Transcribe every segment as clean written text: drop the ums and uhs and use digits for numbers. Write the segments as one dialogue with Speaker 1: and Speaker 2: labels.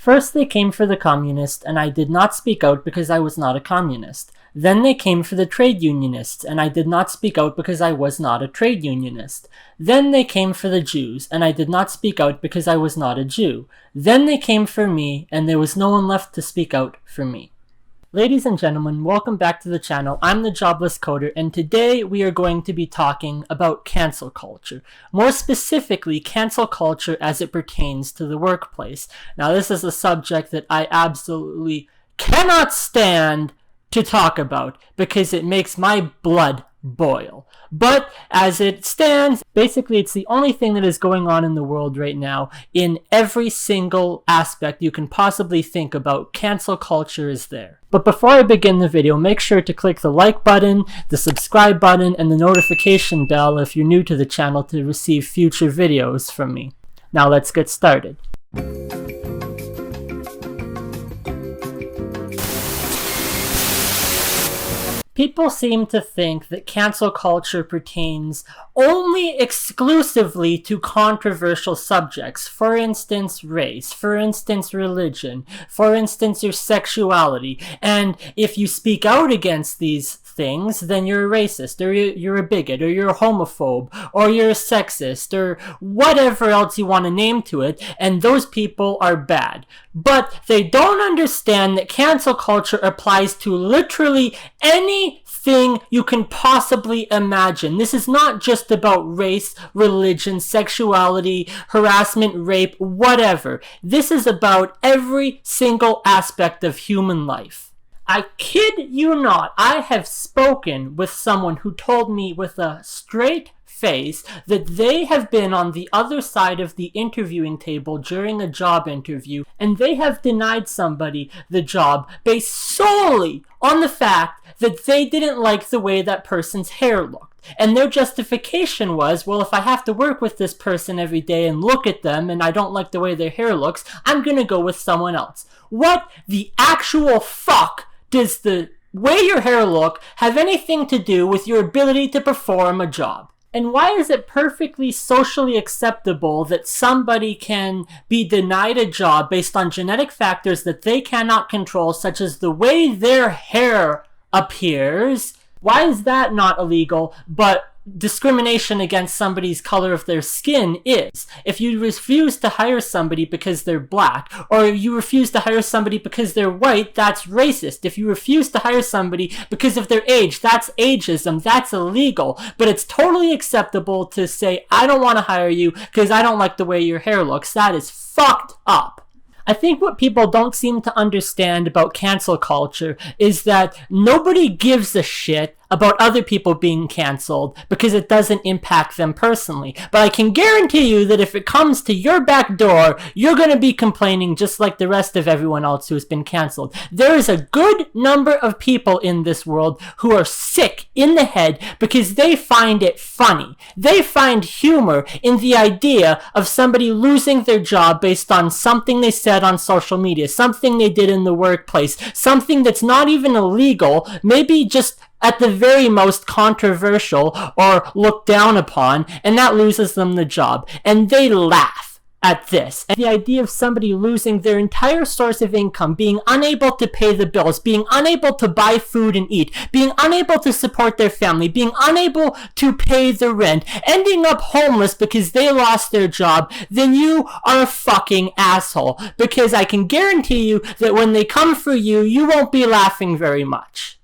Speaker 1: First they came for the communists, and I did not speak out because I was not a communist. Then they came for the trade unionists, and I did not speak out because I was not a trade unionist. Then they came for the Jews, and I did not speak out because I was not a Jew. Then they came for me, and there was no one left to speak out for me. Ladies and gentlemen, welcome back to the channel. I'm the Jobless Coder, and today we are going to be talking about cancel culture. More specifically, cancel culture as it pertains to the workplace. Now, this is a subject that I absolutely cannot stand to talk about because it makes my blood boil. But as it stands, basically it's the only thing that is going on in the world right now. In every single aspect you can possibly think about, cancel culture is there. But before I begin the video, make sure to click the like button, the subscribe button, and the notification bell if you're new to the channel to receive future videos from me. Now let's get started. People seem to think that cancel culture pertains only exclusively to controversial subjects. For instance, race. For instance, religion. For instance, your sexuality. And if you speak out against these things, then you're a racist, or you're a bigot, or you're a homophobe, or you're a sexist, or whatever else you want to name to it, and those people are bad. But they don't understand that cancel culture applies to literally anything you can possibly imagine. This is not just about race, religion, sexuality, harassment, rape, whatever. This is about every single aspect of human life. I kid you not, I have spoken with someone who told me with a straight face that they have been on the other side of the interviewing table during a job interview, and they have denied somebody the job based solely on the fact that they didn't like the way that person's hair looked. And their justification was, well, if I have to work with this person every day and look at them and I don't like the way their hair looks, I'm gonna go with someone else. What the actual fuck does the way your hair look have anything to do with your ability to perform a job? And why is it perfectly socially acceptable that somebody can be denied a job based on genetic factors that they cannot control, such as the way their hair appears? Why is that not illegal, but discrimination against somebody's color of their skin is? If you refuse to hire somebody because they're black, or you refuse to hire somebody because they're white, that's racist. If you refuse to hire somebody because of their age, that's ageism, that's illegal. But it's totally acceptable to say, I don't want to hire you because I don't like the way your hair looks. That is fucked up. I think what people don't seem to understand about cancel culture is that nobody gives a shit about other people being canceled because it doesn't impact them personally. But I can guarantee you that if it comes to your back door, you're going to be complaining just like the rest of everyone else who has been canceled. There is a good number of people in this world who are sick in the head because they find it funny. They find humor in the idea of somebody losing their job based on something they said on social media, something they did in the workplace, something that's not even illegal, maybe just at the very most controversial or looked down upon, and that loses them the job. And they laugh at this. And the idea of somebody losing their entire source of income, being unable to pay the bills, being unable to buy food and eat, being unable to support their family, being unable to pay the rent, ending up homeless because they lost their job, then you are a fucking asshole. Because I can guarantee you that when they come for you, you won't be laughing very much.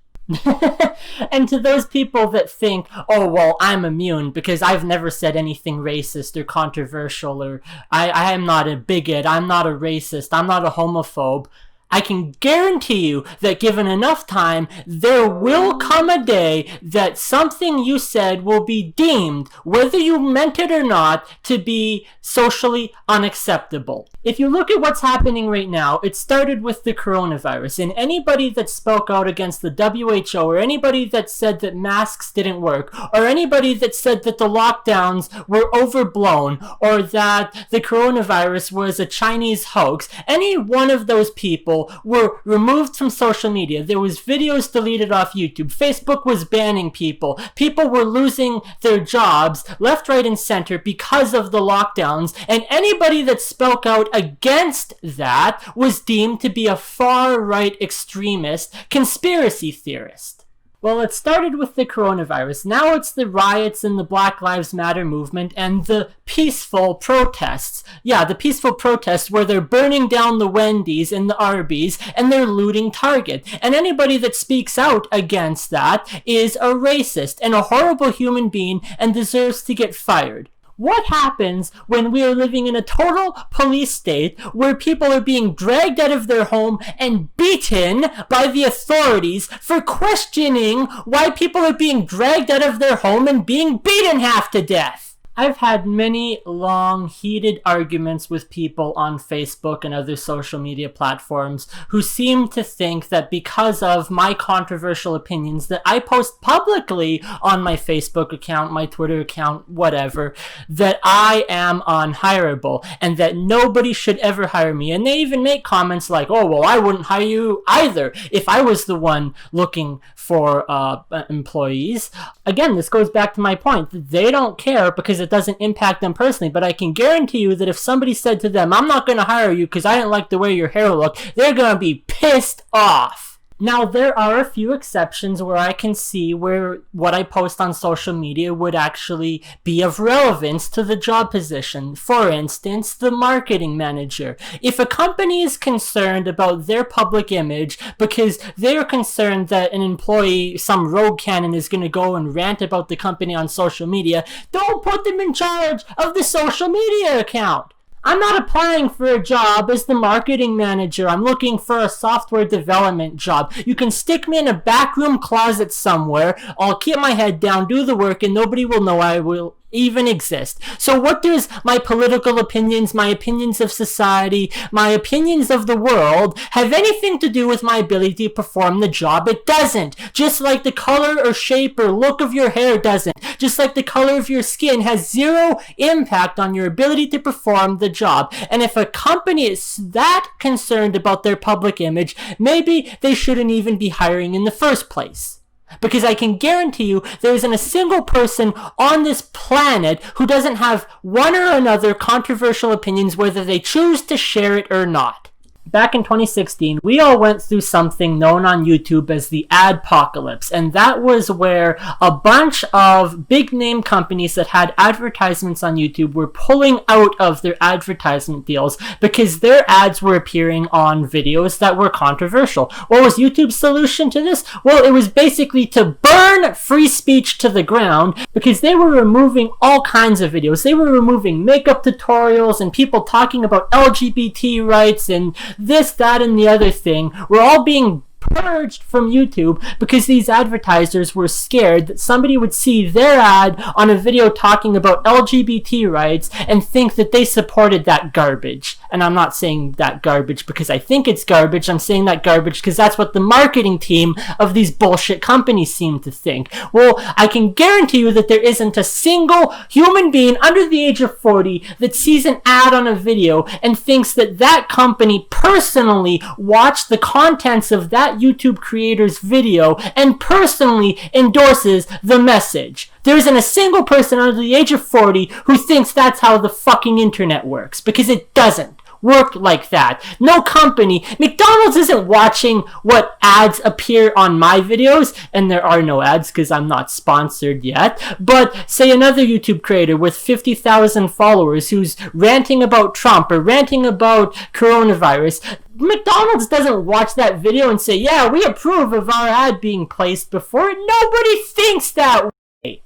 Speaker 1: And to those people that think, oh, well, I'm immune because I've never said anything racist or controversial, or I am not a bigot, I'm not a racist, I'm not a homophobe, I can guarantee you that given enough time, there will come a day that something you said will be deemed, whether you meant it or not, to be socially unacceptable. If you look at what's happening right now, it started with the coronavirus, and anybody that spoke out against the WHO, or anybody that said that masks didn't work, or anybody that said that the lockdowns were overblown, or that the coronavirus was a Chinese hoax, any one of those people people were removed from social media. There was videos deleted off YouTube. Facebook was banning people. People were losing their jobs left, right, and center because of the lockdowns. And anybody that spoke out against that was deemed to be a far-right extremist conspiracy theorist. Well, it started with the coronavirus. Now it's the riots and the Black Lives Matter movement and the peaceful protests. Yeah, the peaceful protests where they're burning down the Wendy's and the Arby's and they're looting Target. And anybody that speaks out against that is a racist and a horrible human being and deserves to get fired. What happens when we are living in a total police state where people are being dragged out of their home and beaten by the authorities for questioning why people are being dragged out of their home and being beaten half to death? I've had many long, heated arguments with people on Facebook and other social media platforms who seem to think that because of my controversial opinions that I post publicly on my Facebook account, my Twitter account, whatever, that I am unhireable and that nobody should ever hire me. And they even make comments like, oh, well, I wouldn't hire you either if I was the one looking for employees. Again, this goes back to my point. They don't care because it doesn't impact them personally, but I can guarantee you that if somebody said to them, I'm not going to hire you because I didn't like the way your hair looked, they're going to be pissed off. Now, there are a few exceptions where I can see where what I post on social media would actually be of relevance to the job position. For instance, the marketing manager. If a company is concerned about their public image because they're concerned that an employee, some rogue cannon, is going to go and rant about the company on social media, don't put them in charge of the social media account. I'm not applying for a job as the marketing manager. I'm looking for a software development job. You can stick me in a backroom closet somewhere. I'll keep my head down, do the work, and nobody will know I will even exist. So what does my political opinions, my opinions of society, my opinions of the world have anything to do with my ability to perform the job? It doesn't. Just like the color or shape or look of your hair doesn't. Just like the color of your skin has zero impact on your ability to perform the job. And if a company is that concerned about their public image, maybe they shouldn't even be hiring in the first place. Because I can guarantee you there isn't a single person on this planet who doesn't have one or another controversial opinions, whether they choose to share it or not. Back in 2016, we all went through something known on YouTube as the adpocalypse, and that was where a bunch of big-name companies that had advertisements on YouTube were pulling out of their advertisement deals because their ads were appearing on videos that were controversial. What was YouTube's solution to this? Well, it was basically to burn free speech to the ground because they were removing all kinds of videos. They were removing makeup tutorials and people talking about LGBT rights and this, that, and the other thing were all being purged from YouTube because these advertisers were scared that somebody would see their ad on a video talking about LGBT rights and think that they supported that garbage. And I'm not saying that garbage because I think it's garbage. I'm saying that garbage because that's what the marketing team of these bullshit companies seem to think. Well, I can guarantee you that there isn't a single human being under the age of 40 that sees an ad on a video and thinks that that company personally watched the contents of that YouTube creator's video and personally endorses the message. There isn't a single person under the age of 40 who thinks that's how the fucking internet works, because it doesn't work like that. No company, McDonald's isn't watching what ads appear on my videos, and there are no ads because I'm not sponsored yet, but say another YouTube creator with 50,000 followers who's ranting about Trump or ranting about coronavirus. McDonald's doesn't watch that video and say, yeah, we approve of our ad being placed before it. Nobody thinks that way.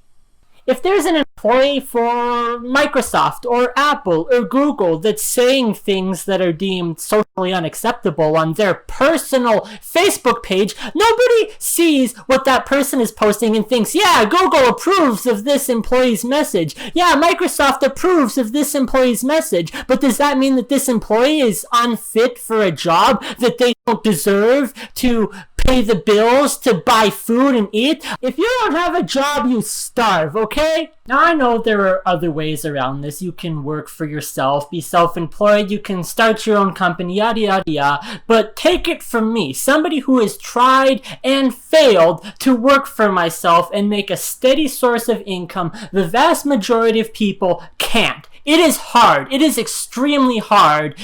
Speaker 1: If there's an employee for Microsoft or Apple or Google that's saying things that are deemed socially unacceptable on their personal Facebook page, nobody sees what that person is posting and thinks, yeah, Google approves of this employee's message. Yeah, Microsoft approves of this employee's message. But does that mean that this employee is unfit for a job, that they don't deserve to pay the bills, to buy food and eat? If you don't have a job, you starve, okay? Okay? Now I know there are other ways around this. You can work for yourself, be self-employed, you can start your own company, yada yada yada. But take it from me, somebody who has tried and failed to work for myself and make a steady source of income. The vast majority of people can't. It is hard. It is extremely hard.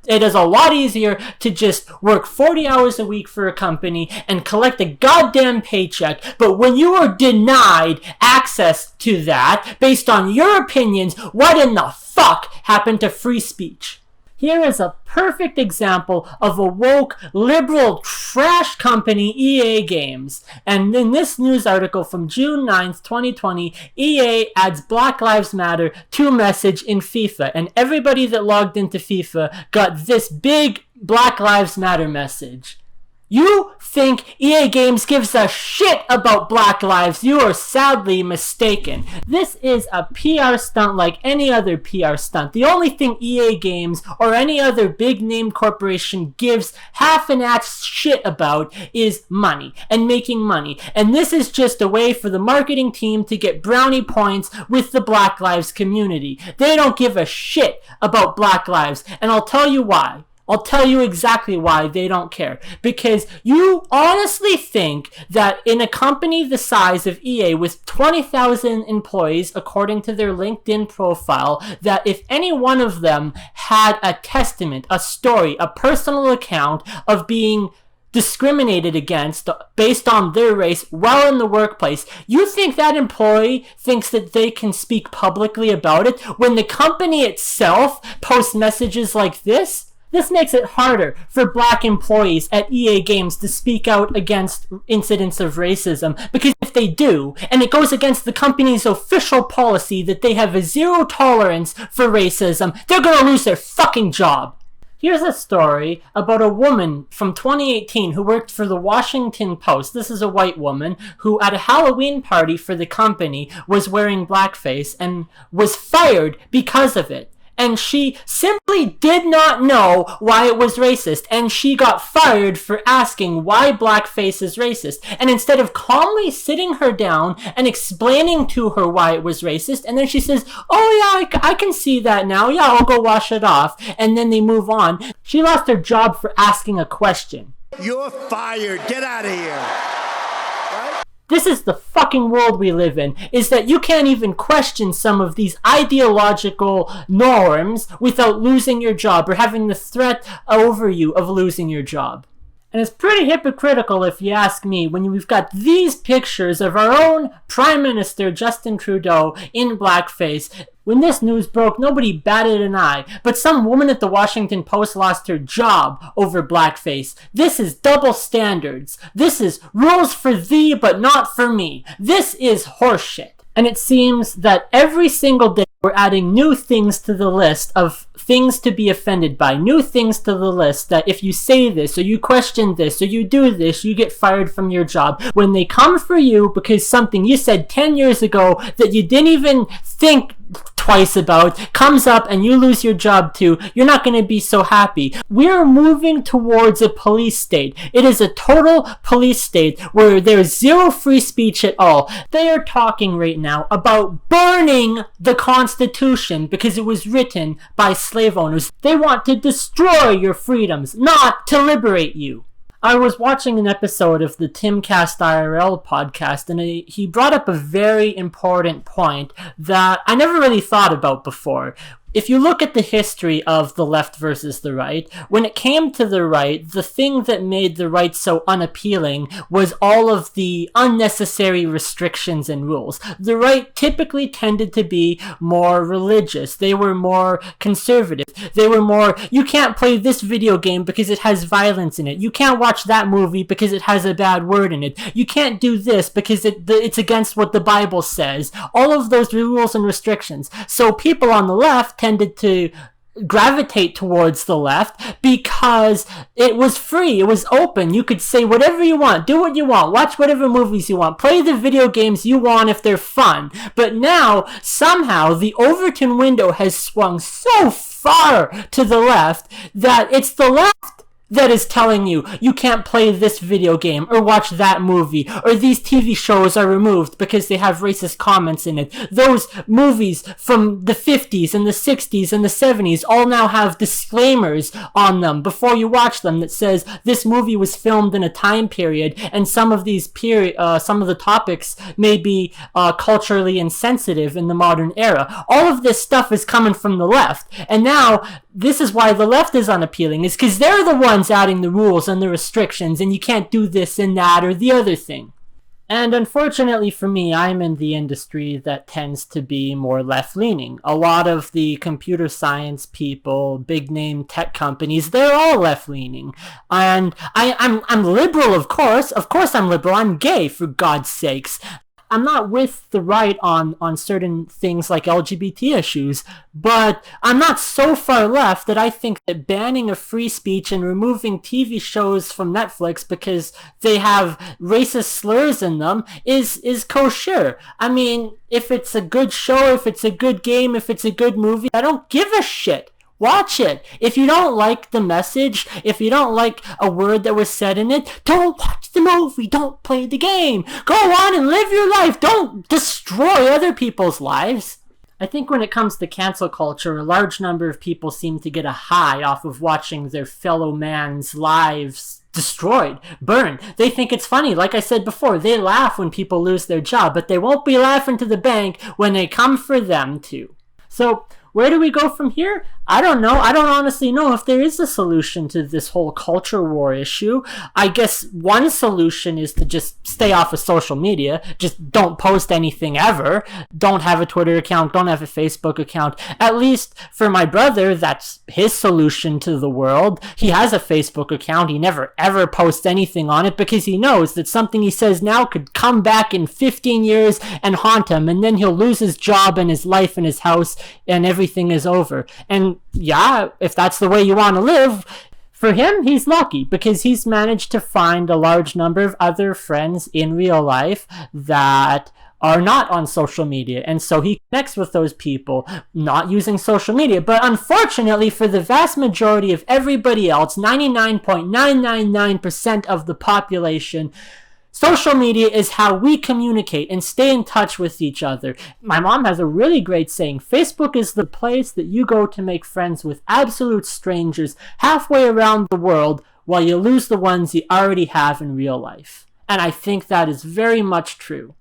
Speaker 1: It is a lot easier to just work 40 hours a week for a company and collect a goddamn paycheck. But when you are denied access to that based on your opinions, what in the fuck happened to free speech? Here is a perfect example of a woke, liberal, trash company, EA Games. And in this news article from June 9th, 2020, EA adds Black Lives Matter to message in FIFA. And everybody that logged into FIFA got this big Black Lives Matter message. You think EA Games gives a shit about Black lives? You are sadly mistaken. This is a PR stunt like any other PR stunt. The only thing EA Games or any other big name corporation gives half an ass shit about is money and making money. And this is just a way for the marketing team to get brownie points with the Black Lives community. They don't give a shit about Black lives, and I'll tell you why. I'll tell you exactly why they don't care. Because you honestly think that in a company the size of EA with 20,000 employees, according to their LinkedIn profile, that if any one of them had a testament, a story, a personal account of being discriminated against based on their race while in the workplace, you think that employee thinks that they can speak publicly about it when the company itself posts messages like this? This makes it harder for black employees at EA Games to speak out against incidents of racism, because if they do, and it goes against the company's official policy that they have a zero tolerance for racism, they're gonna lose their fucking job. Here's a story about a woman from 2018 who worked for the Washington Post. This is a white woman who at a Halloween party for the company was wearing blackface and was fired because of it. And she simply did not know why it was racist. And she got fired for asking why blackface is racist. And instead of calmly sitting her down and explaining to her why it was racist, and then she says, oh yeah, I can see that now. Yeah, I'll go wash it off. And then they move on. She lost her job for asking a question.
Speaker 2: You're fired. Get out of here.
Speaker 1: This is the fucking world we live in, is that you can't even question some of these ideological norms without losing your job or having the threat over you of losing your job. And it's pretty hypocritical, if you ask me, when we've got these pictures of our own Prime Minister Justin Trudeau in blackface. When this news broke, nobody batted an eye, but some woman at the Washington Post lost her job over blackface. This is double standards. This is rules for thee, but not for me. This is horseshit. And it seems that every single day we're adding new things to the list of things to be offended by, new things to the list that if you say this or you question this or you do this, you get fired from your job. When they come for you because something you said 10 years ago that you didn't even think twice about comes up and you lose your job too, you're not going to be so happy. We're moving towards a police state. It is a total police state where there's zero free speech at all. They are talking right now about burning the Constitution because it was written by slave owners. They want to destroy your freedoms, not to liberate you. I was watching an episode of the Timcast IRL podcast, and he brought up a very important point that I never really thought about before. If you look at the history of the left versus the right, when it came to the right, the thing that made the right so unappealing was all of the unnecessary restrictions and rules. The right typically tended to be more religious. They were more conservative. They were more, you can't play this video game because it has violence in it. You can't watch that movie because it has a bad word in it. You can't do this because it's against what the Bible says. All of those rules and restrictions. So people on the left tended to gravitate towards the left because it was free, it was open. You could say whatever you want, do what you want, watch whatever movies you want, play the video games you want if they're fun. But now, somehow, the Overton window has swung so far to the left that it's the left that is telling you you can't play this video game or watch that movie, or these TV shows are removed because they have racist comments in it. Those movies from the 50s and the 60s and the 70s all now have disclaimers on them before you watch them that says this movie was filmed in a time period, and some of the topics may be culturally insensitive in the modern era. All of this stuff is coming from the left, and now this is why the left is unappealing, is because they're the ones adding the rules and the restrictions, and you can't do this and that or the other thing. And unfortunately for me, I'm in the industry that tends to be more left-leaning. A lot of the computer science people, big-name tech companies, they're all left-leaning. And I'm liberal, of course. Of course I'm liberal. I'm gay, for God's sakes. I'm not with the right on certain things like LGBT issues, but I'm not so far left that I think that banning of free speech and removing TV shows from Netflix because they have racist slurs in them is kosher. I mean, if it's a good show, if it's a good game, if it's a good movie, I don't give a shit. Watch it. If you don't like the message, if you don't like a word that was said in it, don't watch the movie. Don't play the game. Go on and live your life. Don't destroy other people's lives. I think when it comes to cancel culture, a large number of people seem to get a high off of watching their fellow man's lives destroyed, burned. They think it's funny. Like I said before, they laugh when people lose their job, but they won't be laughing to the bank when they come for them too. So, where do we go from here? I don't know. I don't honestly know if there is a solution to this whole culture war issue. I guess one solution is to just stay off of social media. Just don't post anything ever. Don't have a Twitter account. Don't have a Facebook account. At least for my brother, that's his solution to the world. He has a Facebook account. He never ever posts anything on it because he knows that something he says now could come back in 15 years and haunt him, and then he'll lose his job and his life and his house and everything is over. And yeah, if that's the way you want to live, for him, he's lucky because he's managed to find a large number of other friends in real life that are not on social media, and so he connects with those people not using social media. But unfortunately for the vast majority of everybody else, 99.999% of the population, social media is how we communicate and stay in touch with each other. My mom has a really great saying: Facebook is the place that you go to make friends with absolute strangers halfway around the world while you lose the ones you already have in real life. And I think that is very much true.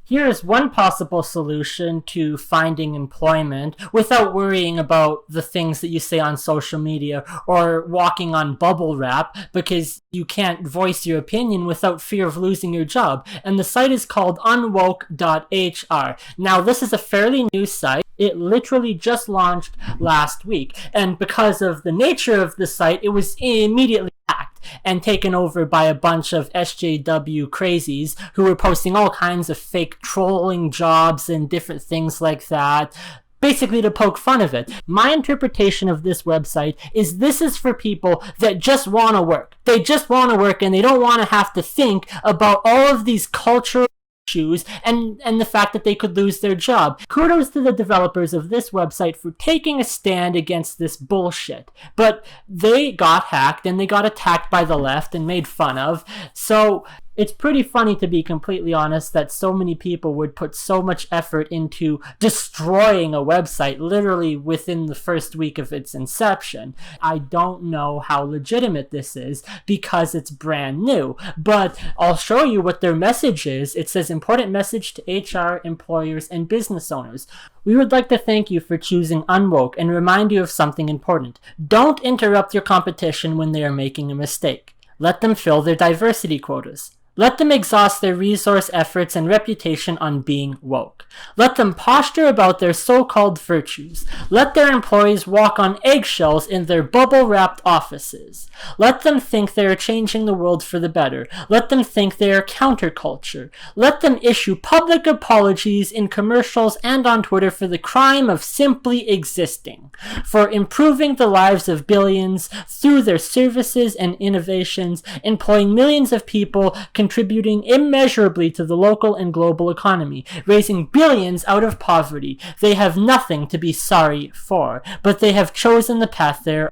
Speaker 1: Here is one possible solution to finding employment without worrying about the things that you say on social media or walking on bubble wrap because you can't voice your opinion without fear of losing your job. And the site is called Unwoke HR. Now, this is a fairly new site. It literally just launched last week. And because of the nature of the site, it was immediately hacked and taken over by a bunch of SJW crazies who were posting all kinds of fake trolling jobs and different things like that, basically to poke fun of it. My interpretation of this website is this is for people that just want to work. They just want to work and they don't want to have to think about all of these cultural issues and the fact that they could lose their job. Kudos to the developers of this website for taking a stand against this bullshit. But they got hacked and they got attacked by the left and made fun of. So it's pretty funny, to be completely honest, that so many people would put so much effort into destroying a website literally within the first week of its inception. I don't know how legitimate this is because it's brand new, but I'll show you what their message is. It says, important message to HR, employers, and business owners. We would like to thank you for choosing Unwoke and remind you of something important. Don't interrupt your competition when they are making a mistake. Let them fill their diversity quotas. Let them exhaust their resource efforts and reputation on being woke. Let them posture about their so-called virtues. Let their employees walk on eggshells in their bubble-wrapped offices. Let them think they are changing the world for the better. Let them think they are counterculture. Let them issue public apologies in commercials and on Twitter for the crime of simply existing, for improving the lives of billions through their services and innovations, employing millions of people, contributing immeasurably to the local and global economy, raising billions out of poverty. They have nothing to be sorry for, but they have chosen the path there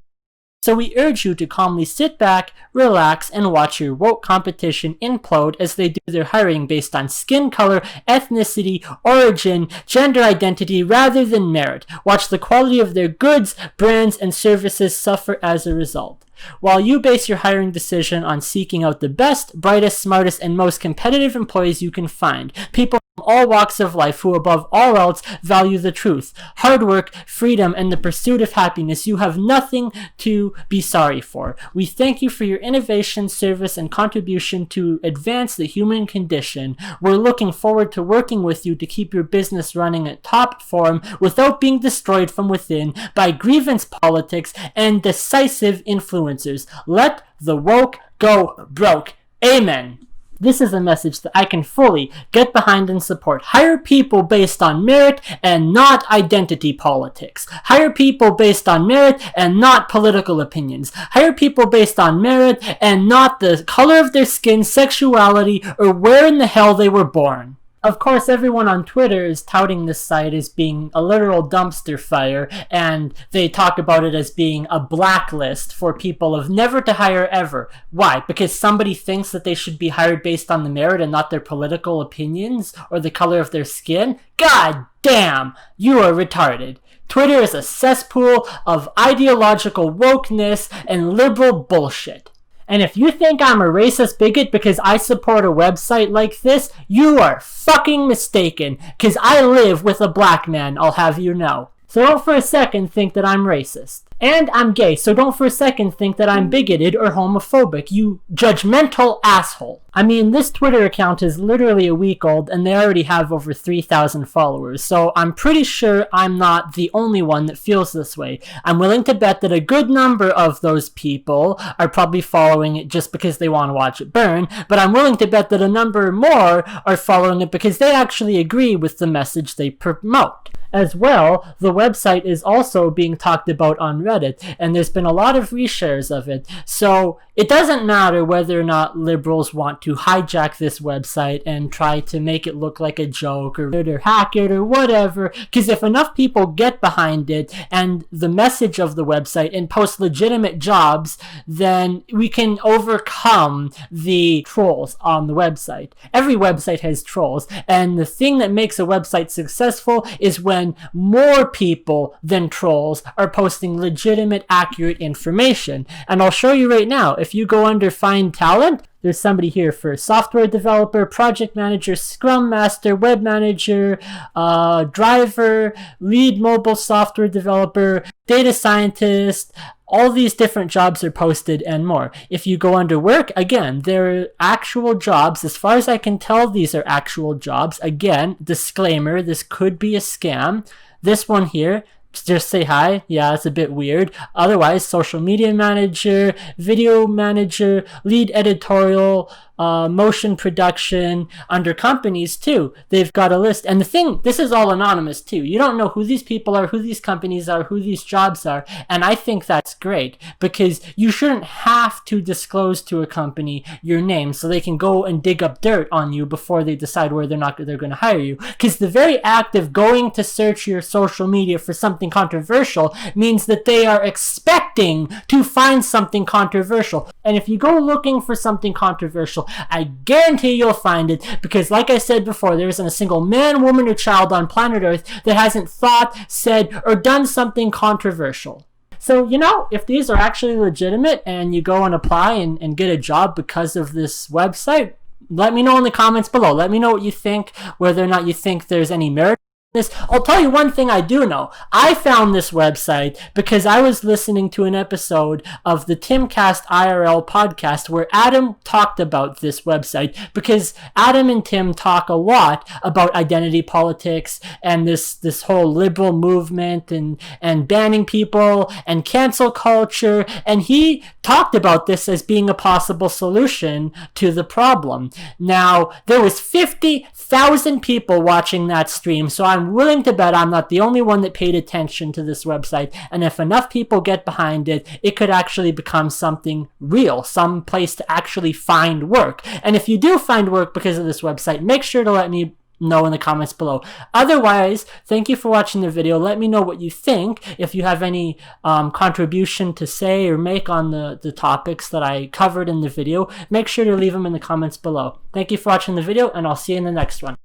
Speaker 1: So we urge you to calmly sit back, relax, and watch your woke competition implode as they do their hiring based on skin color, ethnicity, origin, gender identity, rather than merit. Watch the quality of their goods, brands, and services suffer as a result. While you base your hiring decision on seeking out the best, brightest, smartest, and most competitive employees you can find, people from all walks of life who above all else value the truth, hard work, freedom, and the pursuit of happiness, you have nothing to be sorry for. We thank you for your innovation, service, and contribution to advance the human condition. We're looking forward to working with you to keep your business running at top form without being destroyed from within by grievance politics and decisive influencers. Let the woke go broke. Amen. This is a message that I can fully get behind and support. Hire people based on merit and not identity politics. Hire people based on merit and not political opinions. Hire people based on merit and not the color of their skin, sexuality, or where in the hell they were born. Of course, everyone on Twitter is touting this site as being a literal dumpster fire, and they talk about it as being a blacklist for people of never to hire ever. Why? Because somebody thinks that they should be hired based on the merit and not their political opinions or the color of their skin? God damn, you are retarded. Twitter is a cesspool of ideological wokeness and liberal bullshit. And if you think I'm a racist bigot because I support a website like this, you are fucking mistaken, because I live with a black man, I'll have you know. So don't for a second think that I'm racist. And I'm gay, so don't for a second think that I'm bigoted or homophobic, you judgmental asshole. I mean, this Twitter account is literally a week old, and they already have over 3,000 followers, so I'm pretty sure I'm not the only one that feels this way. I'm willing to bet that a good number of those people are probably following it just because they want to watch it burn, but I'm willing to bet that a number more are following it because they actually agree with the message they promote. As well, the website is also being talked about on Reddit, and there's been a lot of reshares of it. So it doesn't matter whether or not liberals want to hijack this website and try to make it look like a joke or hack it or whatever, because if enough people get behind it and the message of the website and post legitimate jobs, then we can overcome the trolls on the website. Every website has trolls, and the thing that makes a website successful is when more people than trolls are posting legitimate, accurate information. And I'll show you right now. If you go under Find Talent, there's somebody here for software developer, project manager, scrum master, web manager, driver, lead mobile software developer, data scientist. All these different jobs are posted and more. If you go under work, again, there are actual jobs. As far as I can tell, these are actual jobs. Again, disclaimer, this could be a scam. This one here, just say hi. Yeah, it's a bit weird. Otherwise, social media manager, video manager, lead editorial, motion production. Under companies too, they've got a list. And the thing, this is all anonymous too. You don't know who these people are, who these companies are, who these jobs are. And I think that's great, because you shouldn't have to disclose to a company your name so they can go and dig up dirt on you before they decide whether or not they're going to hire you. Because the very act of going to search your social media for something controversial means that they are expecting to find something controversial. And if you go looking for something controversial, I guarantee you'll find it, because like I said before, there isn't a single man, woman, or child on planet Earth that hasn't thought, said, or done something controversial. So, you know, if these are actually legitimate and you go and apply and get a job because of this website, let me know in the comments below. Let me know what you think, whether or not you think there's any merit. I'll tell you one thing I do know. I found this website because I was listening to an episode of the Timcast IRL podcast where Adam talked about this website, because Adam and Tim talk a lot about identity politics and this whole liberal movement and banning people and cancel culture, and he talked about this as being a possible solution to the problem. Now, there was 50,000 people watching that stream, so I'm willing to bet I'm not the only one that paid attention to this website, and if enough people get behind it, it could actually become something real, some place to actually find work. And if you do find work because of this website, make sure to let me know in the comments below. Otherwise, thank you for watching the video. Let me know what you think. If you have any contribution to say or make on the topics that I covered in the video, make sure to leave them in the comments below. Thank you for watching the video, and I'll see you in the next one.